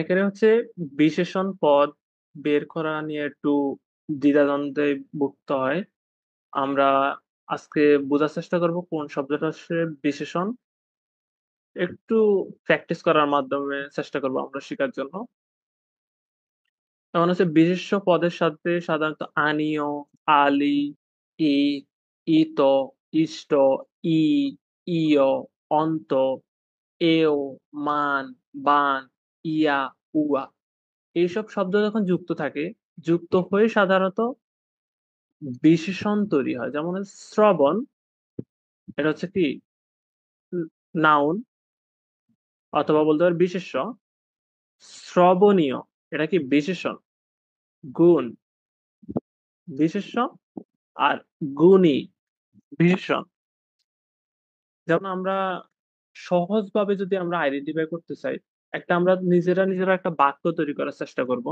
এখানে হচ্ছে বিশেষণ পদ বের করা নিয়ে একটু দ্বিধাদ্বন্দ্বে ভুগতে হয়। আমরা আজকে বোঝার চেষ্টা করব কোন শব্দটা হচ্ছে বিশেষণ। একটু প্র্যাকটিস করার মাধ্যমে চেষ্টা করব আমরা শিখার জন্য। যেমন হচ্ছে বিশেষ্য পদের সাথে সাধারণত আনীয়, আলি, ই, ইত, ইষ্ট, ই, ইয়, অন্ত, এও, মান, বান, ইয়া, উয়া এইসব শব্দ যখন যুক্ত থাকে, যুক্ত হয়ে সাধারণত বিশেষণ তৈরি হয়। যেমন হচ্ছে শ্রবণ, এটা হচ্ছে কি নাউন অথবা বলতে পারি বিশেষ্য। শ্রবণীয়, এটা কি বিশেষণ। গুণ, বিশেষ্য। আর গুণী, বিশেষণ। যেমন আমরা সহজভাবে যদি আমরা আইডেন্টিফাই করতে চাই, আমরা নিজেরা একটা বাক্য তৈরি করার চেষ্টা করব।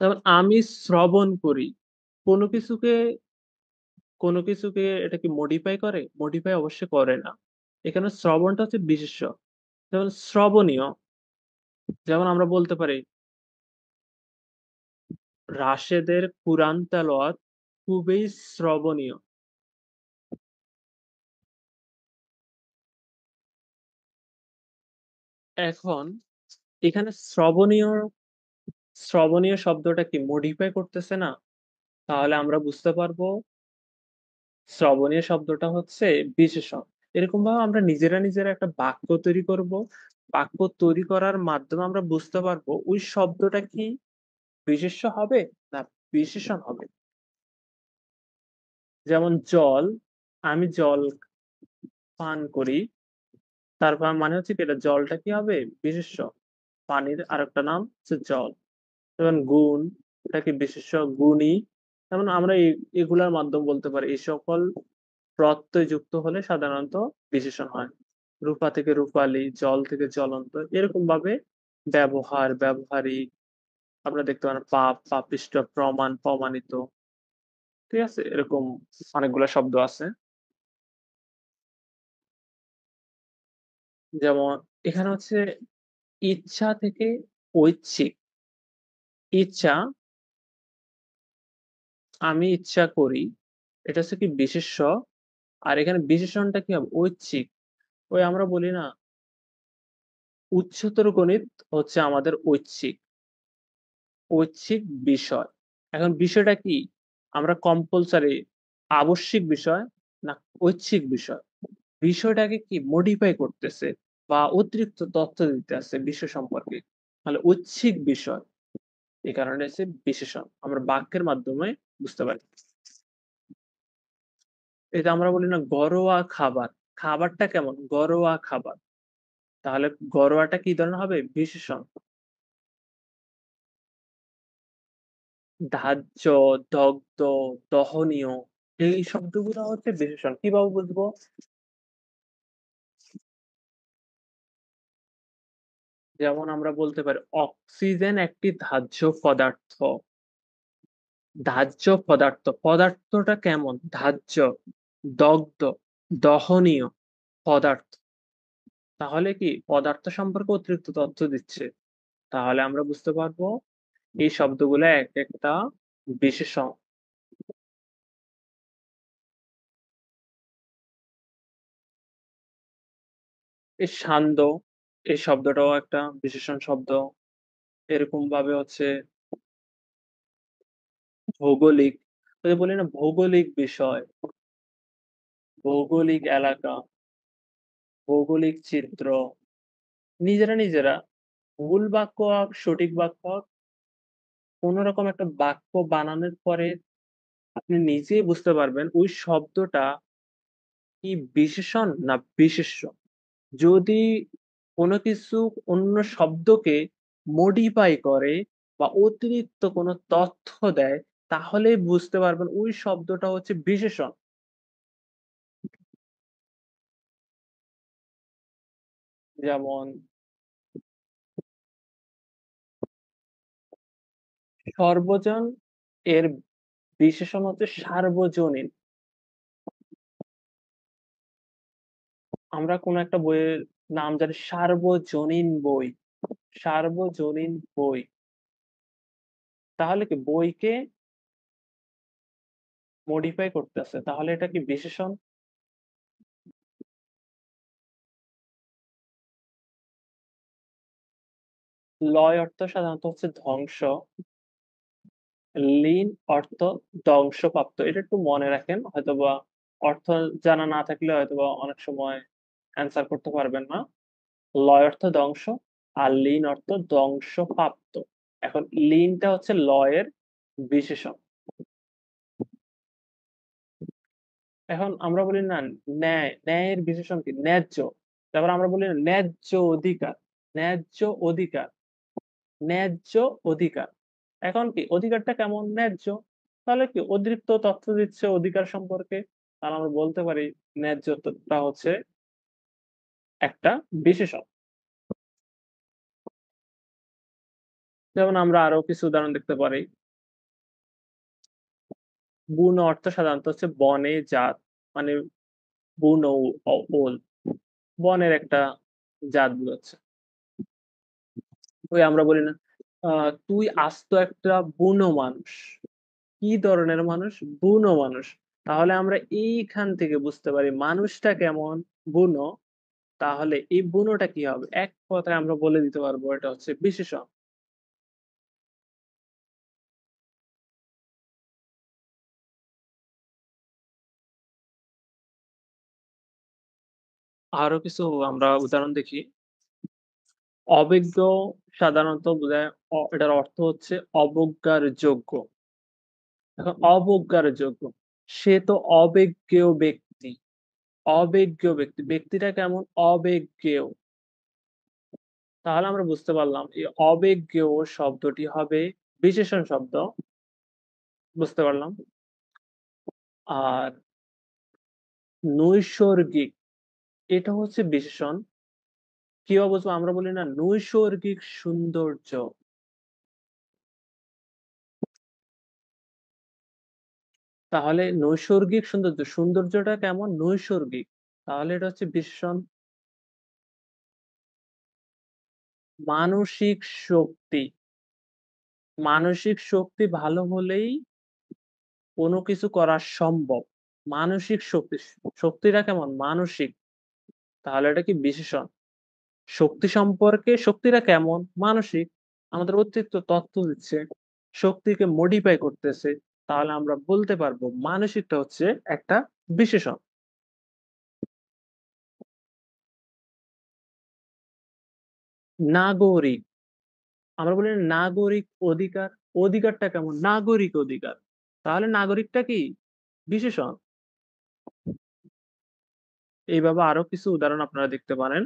যেমন আমি শ্রবণ করি। কোন কিছুকে কোন কিছুকে এটা কি মডিফাই করে? মডিফাই অবশ্যই করে না। এখানে শ্রবণটা হচ্ছে বিশেষ্য। যেমন শ্রবণীয়, যেমন আমরা বলতে পারি রাশেদের কুরআন তেলাওয়াত খুবই শ্রবণীয়। এখন এখানে শ্রবণীয় শব্দটা কি মডিফাই করতেছে না? তাহলে আমরা বুঝতে পারবো শ্রবণীয় শব্দটা হচ্ছে বিশেষণ। এরকমভাবে আমরা নিজেরা একটা বাক্য তৈরি করব। বাক্য তৈরি করার মাধ্যমে আমরা বুঝতে পারবো ওই শব্দটা কি বিশেষ্য হবে না বিশেষণ হবে। যেমন জল, আমি জল পান করি। মানে হচ্ছে কি এটা জলটা কি হবে? বিশেষ্য। পানির আরেকটা নাম হচ্ছে জল। যেমন গুণ, এটা কি বিশেষ্য গুণী। যেমন আমরা এগুলার মাধ্যমে বলতে পারি এই সকল প্রত্যয় যুক্ত হলে সাধারণত বিশেষণ হয়। রূপা থেকে রূপালী, জল থেকে জ্বলন্ত। এরকম ভাবে ব্যবহারিক আমরা দেখতে পারেন পাপিষ্ঠ, প্রমাণ, প্রমাণিত। ঠিক আছে? এরকম অনেকগুলা শব্দ আছে। যেমন এখানে হচ্ছে ইচ্ছা থেকে ঐচ্ছিক। ইচ্ছা, আমি ইচ্ছা করি। এটা হচ্ছে কি বিশেষ্য। আর এখানে বিশেষণটা কি হবে? ঐচ্ছিক। ওই আমরা বলি না উচ্চতর গণিত হচ্ছে আমাদের ঐচ্ছিক। ঐচ্ছিক বিষয়। এখন বিষয়টা কি? আমরা কম্পালসরি আবশ্যিক বিষয় না ঐচ্ছিক বিষয়? বিষয়টাকে কি মডিফাই করতেছে বা অতিরিক্ত তথ্য দিতেছে বিষয় সম্পর্কে। তাহলে ঐচ্ছিক বিষয়। এই কারণে হচ্ছে বিশেষণ। আমরা বাক্যের মাধ্যমে বুঝতে পারি। এই যে আমরা বলি না ঘরোয়া খাবার। খাবারটা কেমন? ঘরোয়া খাবার। তাহলে ঘরোয়াটা কি ধরনের হবে? বিশেষণ। দাহ্য, দগ্ধ, দহনীয় এই শব্দগুলো হচ্ছে বিশেষণ। কিভাবে বুঝবো? যেমন আমরা বলতে পারি অক্সিজেন একটি দাহ্য পদার্থ। দাহ্য পদার্থ। পদার্থটা কেমন? দাহ্য, দগ্ধ, দহনীয় পদার্থ। তাহলে কি পদার্থ সম্পর্কে অতিরিক্ত তথ্য দিচ্ছে। তাহলে আমরা বুঝতে পারবো এই শব্দগুলো একেকটা বিশেষণ। এই সান্দ্য এই শব্দটাও একটা বিশেষণ শব্দ। এরকম ভাবে হচ্ছে ভৌগোলিক, ওই যে বলি না ভৌগোলিক বিষয়, ভৌগোলিক এলাকা, ভৌগোলিক চিত্র। নিজেরা ভুল বাক্য হোক, সঠিক বাক্য হোক, কোন রকম একটা বাক্য বানানোর পরে আপনি নিজেই বুঝতে পারবেন ওই শব্দটা কি বিশেষণ না বিশেষ্য। যদি কোনো কিছু অন্য শব্দকে মডিফাই করে বা অতিরিক্ত কোনো তথ্য দেয়, তাহলেই বুঝতে পারবেন ওই শব্দটা হচ্ছে বিশেষণ। যেমন সর্বজন এর বিশেষণ হচ্ছে সার্বজনীন। আমরা কোন একটা বইয়ের নাম জানি সার্বজনীন বই। সার্বজনীন বই। তাহলে কি বইকে মডিফাই করতেছে। তাহলে এটা কি বিশেষণ? লয় অর্থ সাধারণত হচ্ছে ধ্বংস, লীন অর্থ ধ্বংসপ্রাপ্ত। এটা একটু মনে রাখেন। হয়তোবা অর্থ জানা না থাকলে হয়তোবা অনেক সময় অ্যান্সার করতে পারবেন না। লয় অর্থ ধ্বংস আর লীন অর্থ ধ্বংসপ্রাপ্ত। এখন লীনটা হচ্ছে লয়ের বিশেষণ। এখন আমরা বলি না ন্যায়, ন্যায়ের বিশেষণ কি? ন্যায্য। তারপর আমরা বলি না ন্যায্য অধিকার, ন্যায্য অধিকার, ন্যায্য অধিকার। এখন কি অধিকারটা কেমন? ন্যায্য। তাহলে কি অতিরিক্ত তথ্য দিচ্ছে অধিকার সম্পর্কে। তাহলে আমরা বলতে পারি ন্যায্যতা হচ্ছে একটা বিশেষণ। যেমন আমরা আরো কিছু উদাহরণ দেখতে পারি। বুনো অর্থ সাধারণত হচ্ছে বনে জাত। মানে বুনো ওল বনের একটা জাত বোঝাচ্ছে। ওই আমরা বলি না তুই আস্ত একটা বুনো মানুষ। কি ধরনের মানুষ? বুনো মানুষ। তাহলে আমরা এইখান থেকে বুঝতে পারি মানুষটা কেমন? বুনো। তাহলে এই বুনোটা কি হবে? এক কথায় আমরা বলে দিতে পারবো এটা হচ্ছে বিশেষণ। আরো কিছু আমরা উদাহরণ দেখি। অবিজ্ঞ সাধারণত বোঝায় এটার অর্থ হচ্ছে অবজ্ঞার যোগ্য। এখন অবজ্ঞার যোগ্য। সে তো অবেজ্ঞেয় ব্যক্তি। অবেজ্ঞ ব্যক্তি। ব্যক্তিটা কেমন? অবেজ্ঞেয়। তাহলে আমরা বুঝতে পারলাম এই অবেজ্ঞেয় শব্দটি হবে বিশেষণ শব্দ। বুঝতে পারলাম। আর নৈসর্গিক এটা হচ্ছে বিশেষণ। কিভাবে বুঝবো? আমরা বলি না নৈসর্গিক সৌন্দর্য। তাহলে নৈসর্গিক সৌন্দর্য, সৌন্দর্যটা কেমন? নৈসর্গিক। তাহলে এটা হচ্ছে বিশেষণ। মানসিক শক্তি। মানসিক শক্তি ভালো হলেই কোন কিছু করা সম্ভব। মানসিক শক্তি, শক্তিটা কেমন? মানসিক। তাহলে এটা কি বিশেষণ। শক্তি সম্পর্কে শক্তিটা কেমন? মানসিক। আমাদের অতিরিক্ত তথ্য দিচ্ছে। শক্তিকে মডিফাই করতেছে। তাহলে আমরা বলতে পারবো মানসিকটা হচ্ছে একটা বিশেষণ। নাগরিক। আমরা বলি না নাগরিক অধিকার। অধিকারটা কেমন? নাগরিক অধিকার। তাহলে নাগরিকটা কি? বিশেষণ। এইভাবে আরো কিছু উদাহরণ আপনারা দেখতে পারেন।